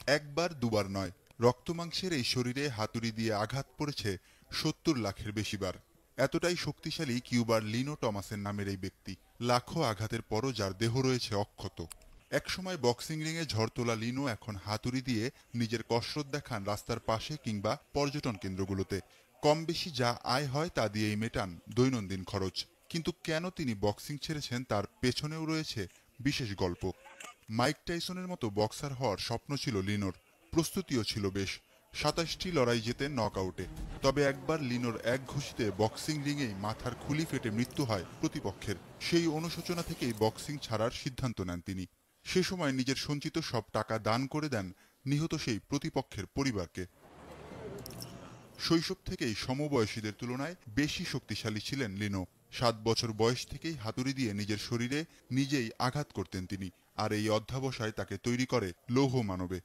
একবার দুবার নয়, রক্তমাংসের এই শরীরে হাতুড়ি দিয়ে আঘাত পড়েছে ৭০ লাখের বেশিবার। এতটাই শক্তিশালী কিউবার লিনো টমাসের নামের এই ব্যক্তি। লাখো আঘাতের পরও যার দেহ রয়েছে অক্ষত। একসময় বক্সিং রিংয়ে ঝড় তোলা লিনো এখন হাতুড়ি দিয়ে নিজের কসরত দেখান রাস্তার পাশে কিংবা পর্যটন কেন্দ্রগুলোতে। কম বেশি যা আয় হয় তা দিয়েই মেটান দৈনন্দিন খরচ। কিন্তু কেন তিনি বক্সিং ছেড়েছেন তার পেছনেও রয়েছে বিশেষ গল্প। মাইক টাইসনের মতো বক্সার হওয়ার স্বপ্ন ছিল লিনোর, প্রস্তুতিও ছিল বেশ। ২৭টি লড়াই জেতেন নকআউটে। তবে একবার লিনোর এক ঘুষিতে বক্সিং রিংয়েই মাথার খুলি ফেটে মৃত্যু হয় প্রতিপক্ষের। সেই অনুশোচনা থেকেই বক্সিং ছাড়ার সিদ্ধান্ত নেন তিনি। সে সময় নিজের সঞ্চিত সব টাকা দান করে দেন নিহত সেই প্রতিপক্ষের পরিবারকে। শৈশব থেকেই সমবয়সীদের তুলনায় বেশি শক্তিশালী ছিলেন লিনো। ৭ বছর বয়স থেকেই হাতুড়ি দিয়ে নিজের শরীরে নিজেই আঘাত করতেন তিনি। আর এই অধ্যাবসায় তাকে তৈরি করে লৌহ মানবে।